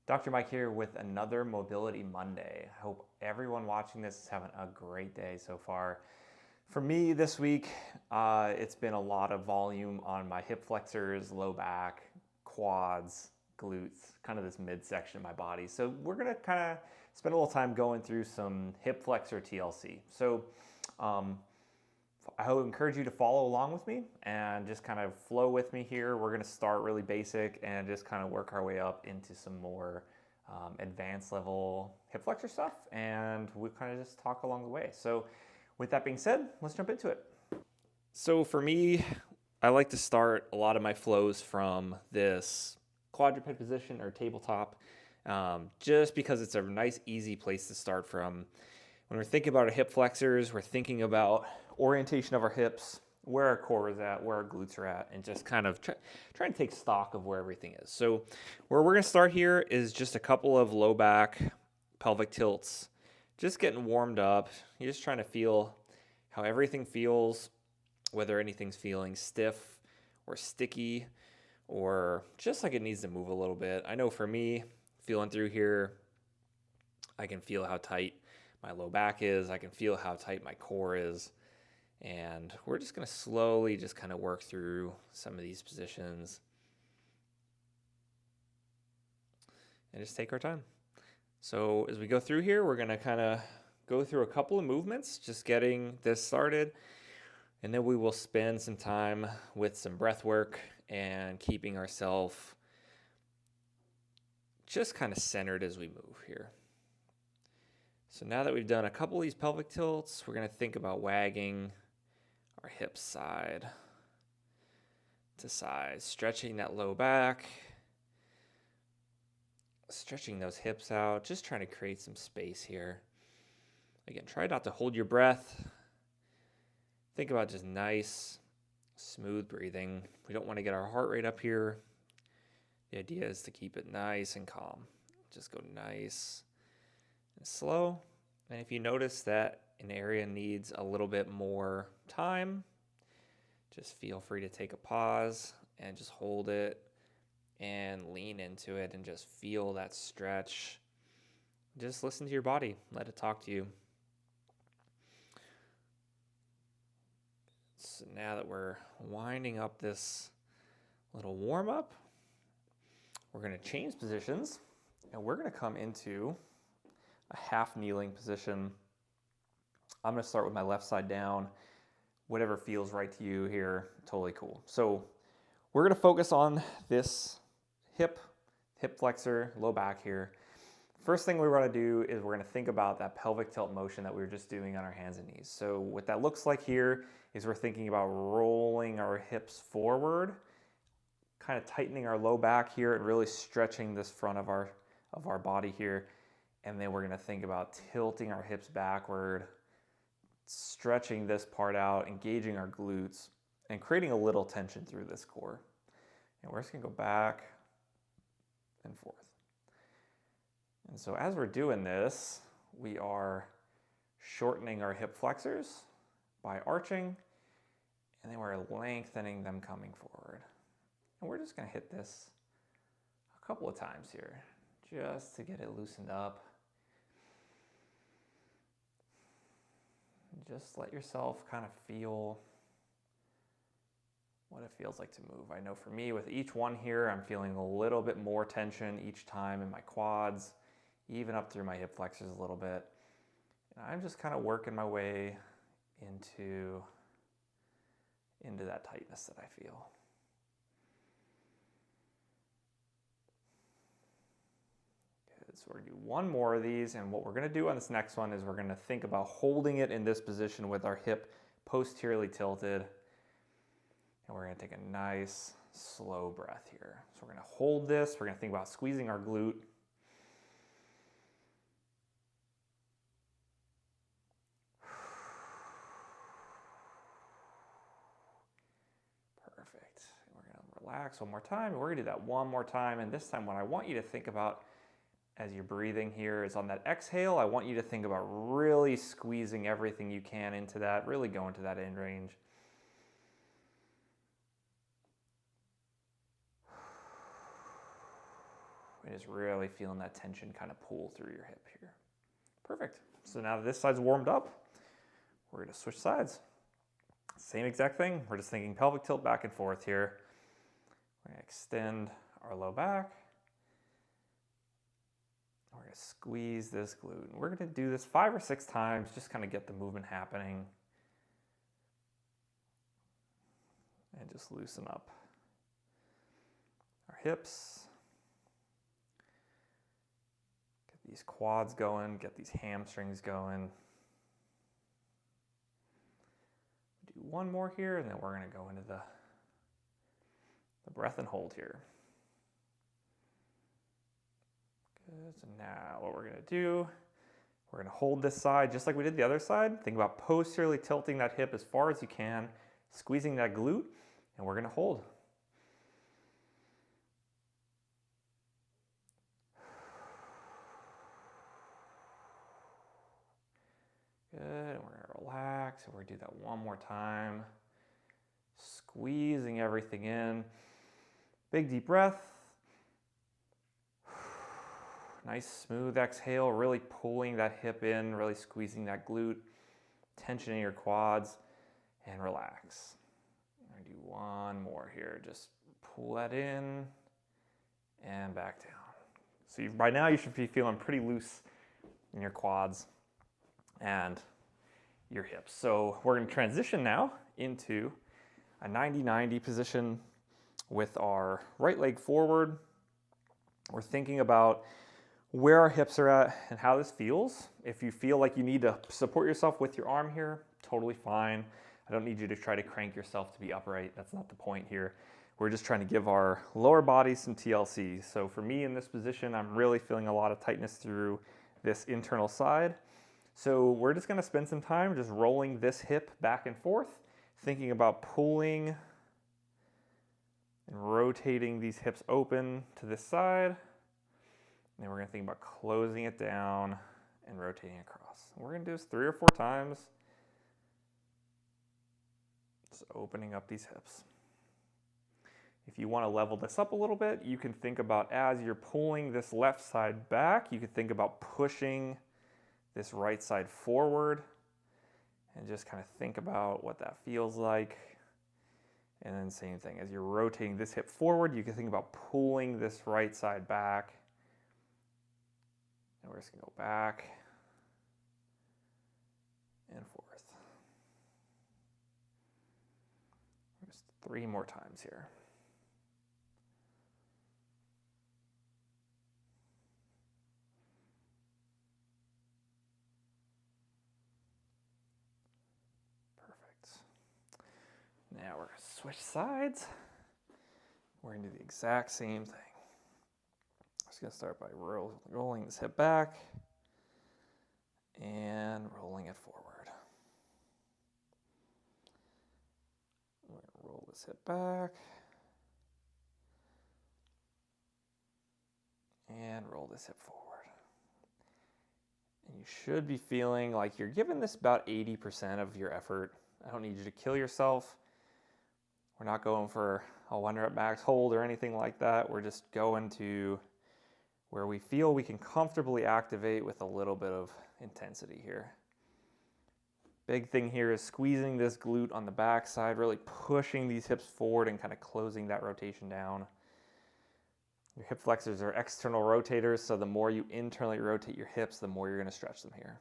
Dr. Mike here with another Mobility Monday. I hope everyone watching this is having a great day so far. For me this week, it's been a lot of volume on my hip flexors, low back, quads, glutes, kind of this midsection of my body. So we're gonna kind of spend a little time going through some hip flexor TLC. So um, I would encourage you to follow along with me and just kind of flow with me here. We're going to start really basic and just kind of work our way up into some more advanced level hip flexor stuff, and we'll kind of just talk along the way. So with that being said, let's jump into it. So for me, I like to start a lot of my flows from this quadruped position or tabletop, just because it's a nice, easy place to start from. When we're thinking about our hip flexors, we're thinking about orientation of our hips, where our core is at, where our glutes are at, and just kind of trying to take stock of where everything is. So where we're going to start here is just a couple of low back pelvic tilts, just getting warmed up. You're just trying to feel how everything feels, whether anything's feeling stiff or sticky or just like it needs to move a little bit. I know for me, feeling through here, I can feel how tight my low back is. I can feel how tight my core is. And we're just going to slowly just kind of work through some of these positions and just take our time. So as we go through here, we're going to kind of go through a couple of movements, just getting this started. And then we will spend some time with some breath work and keeping ourselves just kind of centered as we move here. So now that we've done a couple of these pelvic tilts, we're going to think about wagging our hips side to side, stretching that low back, stretching those hips out, just trying to create some space here. Again, try not to hold your breath. Think about just nice, smooth breathing. We don't want to get our heart rate up here. The idea is to keep it nice and calm. Just go nice and slow. And if you notice that an area needs a little bit more time, just feel free to take a pause and just hold it and lean into it and just feel that stretch. Just listen to your body. Let it talk to you. So now that we're winding up this little warm up, we're going to change positions and we're going to come into a half kneeling position. I'm going to start with my left side down. Whatever feels right to you here, totally cool. So we're going to focus on this hip flexor, low back here. First thing we want to do is we're going to think about that pelvic tilt motion that we were just doing on our hands and knees. So what that looks like here is we're thinking about rolling our hips forward, kind of tightening our low back here and really stretching this front of our body here. And then we're going to think about tilting our hips backward, stretching this part out, engaging our glutes, and creating a little tension through this core. And we're just going to go back and forth. And so as we're doing this, we are shortening our hip flexors by arching, and then we're lengthening them coming forward. And we're just going to hit this a couple of times here, just to get it loosened up. Just let yourself kind of feel what it feels like to move. I know for me, with each one here, I'm feeling a little bit more tension each time in my quads, even up through my hip flexors a little bit. And I'm just kind of working my way into that tightness that I feel. Good. So we're going to do one more of these, and what we're going to do on this next one is we're going to think about holding it in this position with our hip posteriorly tilted. And we're going to take a nice, slow breath here. So we're going to hold this. We're going to think about squeezing our glute. Perfect. And we're going to relax one more time. And we're going to do that one more time. And this time, what I want you to think about as you're breathing here is on that exhale, I want you to think about really squeezing everything you can into that, really going to that end range. And just really feeling that tension kind of pull through your hip here. Perfect. So now that this side's warmed up, we're gonna switch sides. Same exact thing. We're just thinking pelvic tilt back and forth here. We're gonna extend our low back. We're gonna squeeze this glute. And we're gonna do this 5 or 6 times, just kind of get the movement happening. And just loosen up our hips. Get these quads going, get these hamstrings going. Do one more here, and then we're gonna go into the breath and hold here. Good, so now what we're gonna do, we're gonna hold this side just like we did the other side. Think about posteriorly tilting that hip as far as you can, squeezing that glute, and we're gonna hold. Good, and we're gonna relax, and we're gonna do that one more time. Squeezing everything in. Big deep breath. Nice smooth exhale, really pulling that hip in, really squeezing that glute, tensioning your quads, and relax. I'm gonna do one more here. Just pull that in and back down. So by now you should be feeling pretty loose in your quads and your hips. So we're gonna transition now into a 90-90 position with our right leg forward. We're thinking about where our hips are at and how this feels. If you feel like you need to support yourself with your arm here, totally fine. I don't need you to try to crank yourself to be upright. That's not the point here. We're just trying to give our lower body some TLC. So for me in this position, I'm really feeling a lot of tightness through this internal side. So we're just gonna spend some time just rolling this hip back and forth, thinking about pulling and rotating these hips open to this side. And then we're gonna think about closing it down and rotating across. We're gonna do this 3 or 4 times. Just opening up these hips. If you wanna level this up a little bit, you can think about as you're pulling this left side back, you could think about pushing this right side forward and just kind of think about what that feels like. And then same thing, as you're rotating this hip forward, you can think about pulling this right side back. And we're just gonna go back and forth. Just 3 more times here. Perfect. Now we're gonna switch sides. We're gonna do the exact same thing. Just gonna start by rolling this hip back and rolling it forward. We're gonna roll this hip back and roll this hip forward. And you should be feeling like you're giving this about 80% of your effort. I don't need you to kill yourself. We're not going for a 1 rep max hold or anything like that. We're just going to where we feel we can comfortably activate with a little bit of intensity here. Big thing here is squeezing this glute on the back side, really pushing these hips forward and kind of closing that rotation down. Your hip flexors are external rotators, so the more you internally rotate your hips, the more you're gonna stretch them here.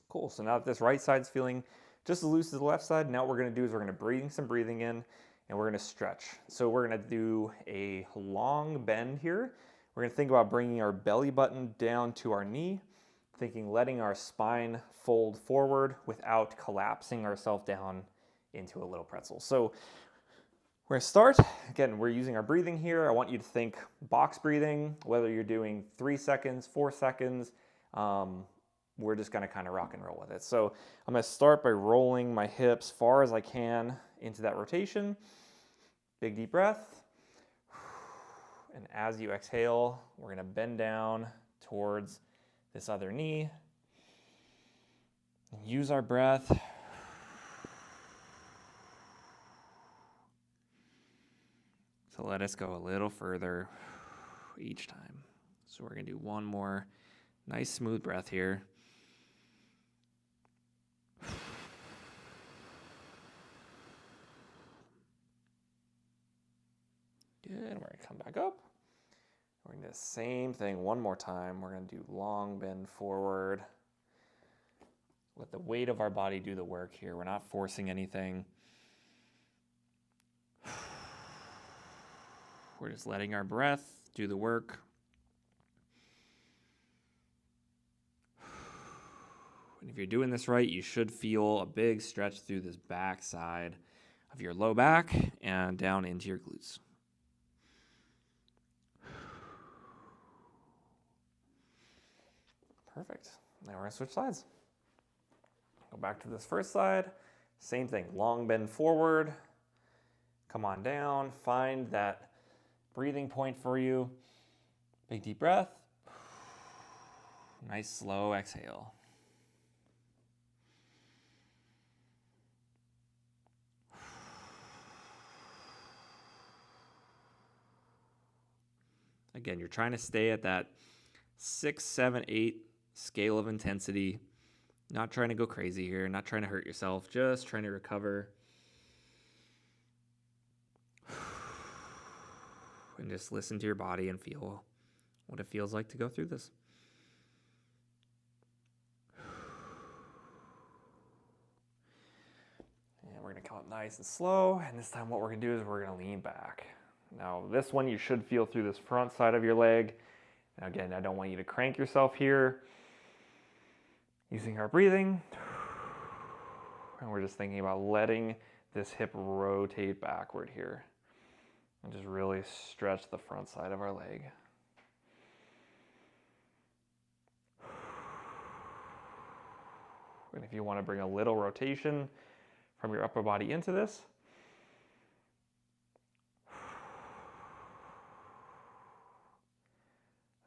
Cool, so now that this right side's feeling just as loose as the left side, now what we're gonna do is we're gonna breathe some breathing in and we're gonna stretch. So we're gonna do a long bend here. We're gonna think about bringing our belly button down to our knee, letting our spine fold forward without collapsing ourselves down into a little pretzel. So we're gonna start, again, we're using our breathing here. I want you to think box breathing, whether you're doing 3 seconds, 4 seconds, we're just gonna kind of rock and roll with it. So I'm gonna start by rolling my hips far as I can into that rotation. Big deep breath. And as you exhale, we're gonna bend down towards this other knee. Use our breath. So let us go a little further. each time. So we're going to do one more nice smooth breath here. Good, and we're going to come back up. We're going to do the same thing one more time. We're going to do long bend forward. Let the weight of our body do the work here. We're not forcing anything. We're just letting our breath do the work. And if you're doing this right, you should feel a big stretch through this back side of your low back and down into your glutes. Perfect. Now we're going to switch sides. Go back to this first side. Same thing. Long bend forward. Come on down. Find that breathing point for you. Big deep breath. Nice slow exhale. Again, you're trying to stay at that 6, 7, 8 scale of intensity. Not trying to go crazy here, not trying to hurt yourself, just trying to recover. And just listen to your body and feel what it feels like to go through this. And we're going to come up nice and slow. And this time what we're going to do is we're going to lean back. Now this one you should feel through this front side of your leg. Now again, I don't want you to crank yourself here. Using our breathing. And we're just thinking about letting this hip rotate backward here. And just really stretch the front side of our leg. And if you want to bring a little rotation from your upper body into this,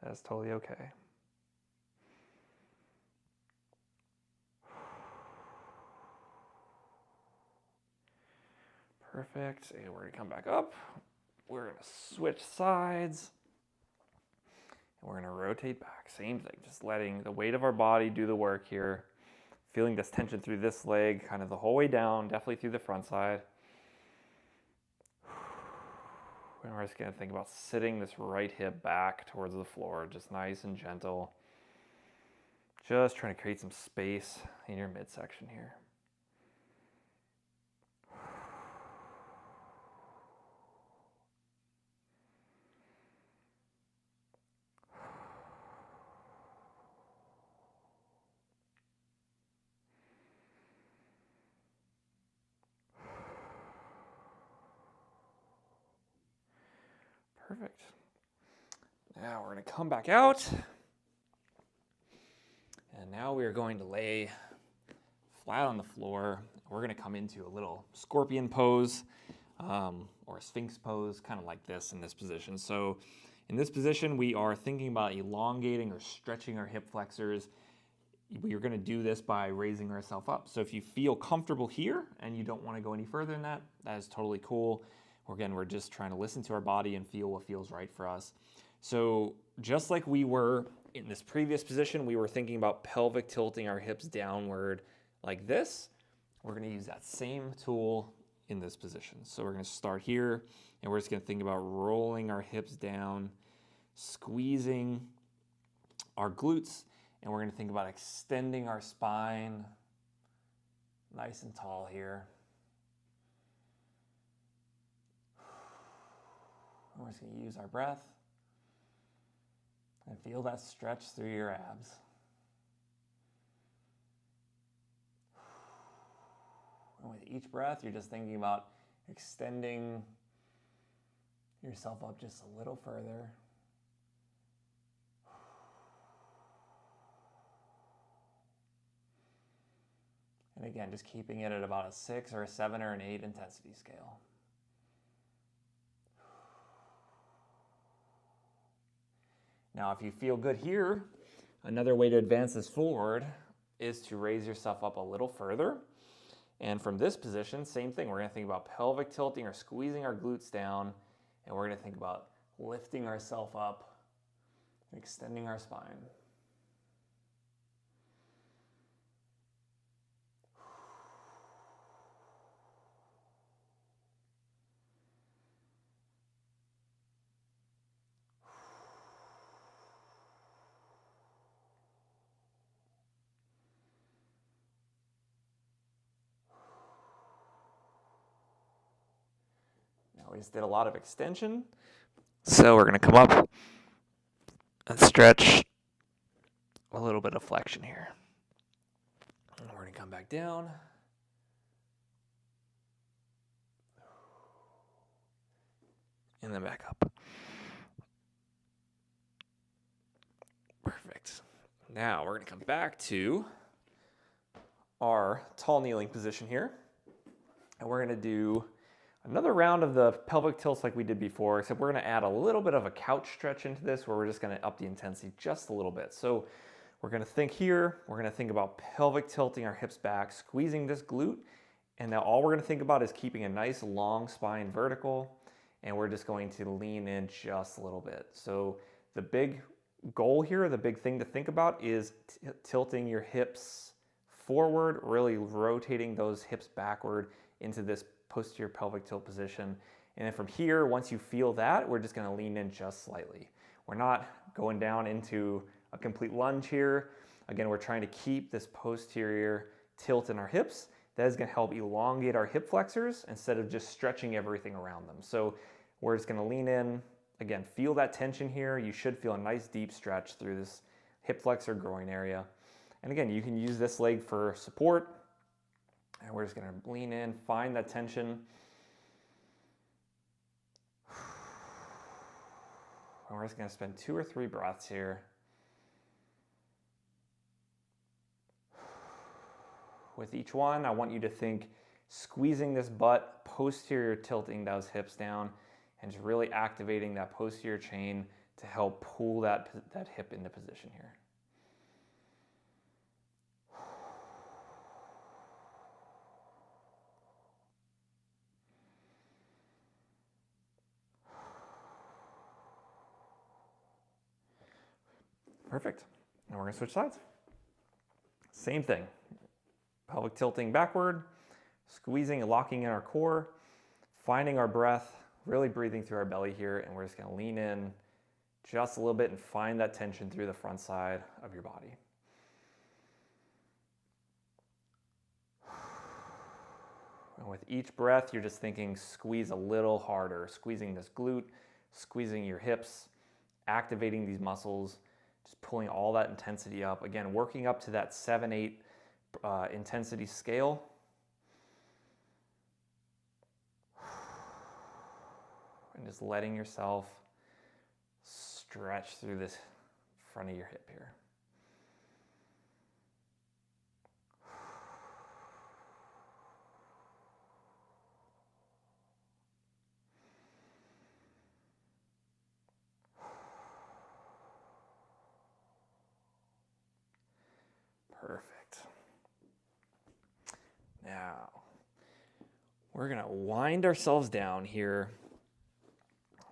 that's totally okay. Perfect. And we're going to come back up. We're going to switch sides. And we're going to rotate back. Same thing. Just letting the weight of our body do the work here. Feeling this tension through this leg kind of the whole way down. Definitely through the front side. And we're just going to think about sitting this right hip back towards the floor. Just nice and gentle. Just trying to create some space in your midsection here. Perfect. Now we're going to come back out. And now we are going to lay flat on the floor. We're going to come into a little scorpion pose or a sphinx pose, kind of like this in this position. So in this position, we are thinking about elongating or stretching our hip flexors. We're going to do this by raising ourselves up. So if you feel comfortable here and you don't want to go any further than that, that is totally cool. Again, we're just trying to listen to our body and feel what feels right for us. So just like we were in this previous position, we were thinking about pelvic tilting our hips downward like this. We're going to use that same tool in this position. So we're going to start here, and we're just going to think about rolling our hips down, squeezing our glutes, and we're going to think about extending our spine nice and tall here. We're just going to use our breath and feel that stretch through your abs. And with each breath, you're just thinking about extending yourself up just a little further. And again, just keeping it at about a 6 or a 7 or an 8 intensity scale. Now, if you feel good here, another way to advance this forward is to raise yourself up a little further. And from this position, same thing. We're going to think about pelvic tilting or squeezing our glutes down. And we're going to think about lifting ourselves up extending our spine. Now we just did a lot of extension. So we're going to come up and stretch a little bit of flexion here. And we're going to come back down. And then back up. Perfect. Now we're going to come back to our tall kneeling position here. And we're going to do another round of the pelvic tilts like we did before, except we're going to add a little bit of a couch stretch into this where we're just going to up the intensity just a little bit. So we're going to think here, we're going to think about pelvic tilting our hips back, squeezing this glute. And now all we're going to think about is keeping a nice long spine vertical. And we're just going to lean in just a little bit. So the big goal here, the big thing to think about is tilting your hips forward, really rotating those hips backward into this posterior pelvic tilt position. And then from here, once you feel that, we're just going to lean in just slightly. We're not going down into a complete lunge here. Again, we're trying to keep this posterior tilt in our hips. That is going to help elongate our hip flexors instead of just stretching everything around them. So we're just going to lean in. Again, feel that tension here. You should feel a nice deep stretch through this hip flexor groin area. And again, you can use this leg for support. And we're just going to lean in, find that tension. And we're just going to spend 2 or 3 breaths here. With each one, I want you to think squeezing this butt, posterior tilting those hips down, and just really activating that posterior chain to help pull that hip into position here. Perfect. Now we're going to switch sides. Same thing. Pelvic tilting backward, squeezing and locking in our core, finding our breath, really breathing through our belly here, and we're just going to lean in just a little bit and find that tension through the front side of your body. And with each breath, you're just thinking squeeze a little harder, squeezing this glute, squeezing your hips, activating these muscles, just pulling all that intensity up. Again, working up to that 7-8 intensity scale. And just letting yourself stretch through this front of your hip here. Perfect. Now, we're going to wind ourselves down here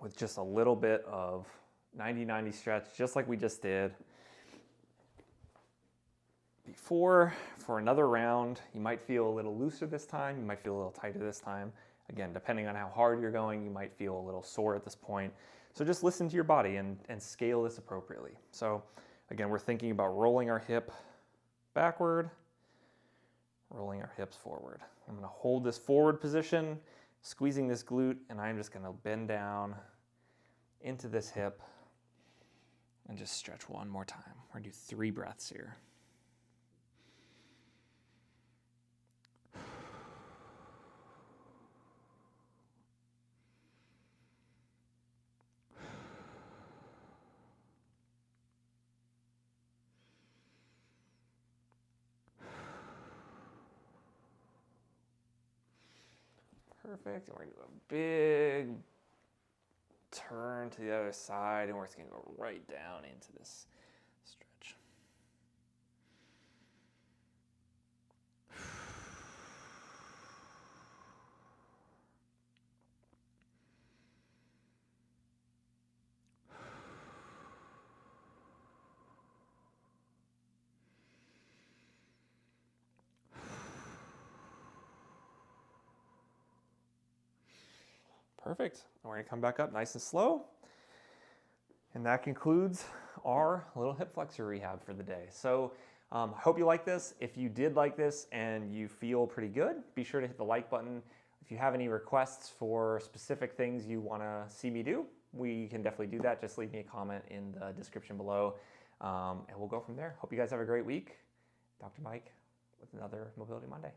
with just a little bit of 90-90 stretch, just like we just did before. For another round, you might feel a little looser this time, you might feel a little tighter this time. Again, depending on how hard you're going, you might feel a little sore at this point. So just listen to your body and scale this appropriately. So again, we're thinking about rolling our hip backward, rolling our hips forward. I'm going to hold this forward position, squeezing this glute, and I'm just going to bend down into this hip and just stretch one more time. We're going to do 3 breaths here. Perfect. And we're going to do a big turn to the other side, and we're just going to go right down into this stretch. Perfect. We're going to come back up nice and slow. And that concludes our little hip flexor rehab for the day. So I hope you like this. If you did like this and you feel pretty good, be sure to hit the like button. If you have any requests for specific things you want to see me do, we can definitely do that. Just leave me a comment in the description below, and we'll go from there. Hope you guys have a great week. Dr. Mike with another Mobility Monday.